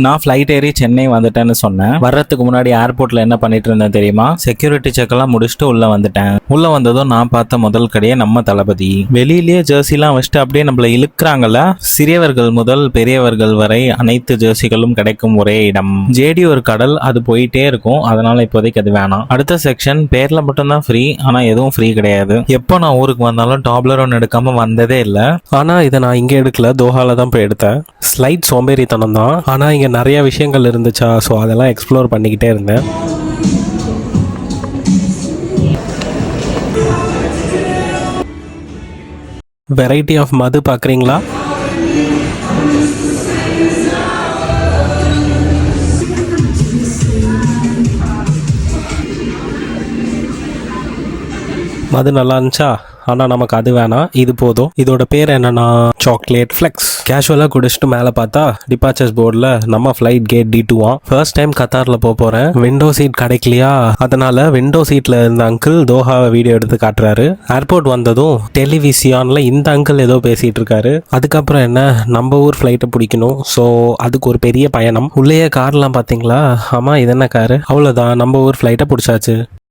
நான் ஃப்ளைட் ஏறி சென்னை வந்துட்டேன்னு சொன்னேன். வர்றதுக்கு முன்னாடி ஏர்போர்ட்ல என்ன பண்ணிட்டு இருந்தேன் தெரியுமா? செக்யூரிட்டி செக் எல்லாம் முடிச்சுட்டு உள்ள வந்துட்டேன். உள்ள வந்ததும் நான் பார்த்த முதல் கடையே நம்ம தளபதி. வெளியிலேயே ஜெர்சிலாம் வச்சுட்டு அப்படியே நம்மள இழுக்கிறாங்கல்ல. சிறியவர்கள் முதல் பெரியவர்கள் வரை அனைத்து ஜெர்சிகளும் கிடைக்கும் ஒரே இடம். ஜேடி ஒரு கடல், அது போயிட்டே இருக்கும். அதனால இப்போதைக்கு அது வேணாம். அடுத்த செக்ஷன் பேர்ல மட்டும்தான் ஃப்ரீ, ஆனா எதுவும் ஃப்ரீ கிடையாது. எப்போ நான் ஊருக்கு வந்தாலும் டாப்லர் ஒன்று எடுக்காம வந்ததே இல்லை. ஆனா இதை நான் இங்கே எடுக்கல, தோஹால தான் போய் எடுத்தேன். ஸ்லைட் சோம்பேறித்தனம் தான், ஆனா இங்க நிறைய விஷயங்கள் இருந்துச்சா, ஸோ அதெல்லாம் எக்ஸ்ப்ளோர் பண்ணிக்கிட்டே இருந்தேன். வெரைட்டி ஆஃப் மது பார்க்குறீங்களா? மது நல்லா இருந்துச்சா? ஆனால் நமக்கு அது வேணாம், இது போதும். இதோட பேர் என்னன்னா சாக்லேட் ஃப்ளெக்ஸ். கேஷுவலாக குடிச்சிட்டு மேலே பார்த்தா டிபார்ச்சர்ஸ் போர்டில் நம்ம flight gate D2 first time கத்தாரில் போகிறேன். விண்டோ சீட் கிடைக்கலையா, அதனால விண்டோ சீட்டில் இருந்த அங்கிள் தோஹாவை வீடியோ எடுத்து காட்டுறாரு. ஏர்போர்ட் வந்ததும் டெலிவிசியானில் இந்த அங்கிள் ஏதோ பேசிகிட்டு இருக்காரு. அதுக்கப்புறம் என்ன, நம்ம ஊர் ஃப்ளைட்டை பிடிக்கணும். ஸோ அதுக்கு ஒரு பெரிய பயணம். உள்ளேயே கார்லாம் பார்த்தீங்களா? ஆமாம், இது என்ன காரு? அவ்வளோதான், நம்ம ஊர் ஃப்ளைட்டை பிடிச்சாச்சு.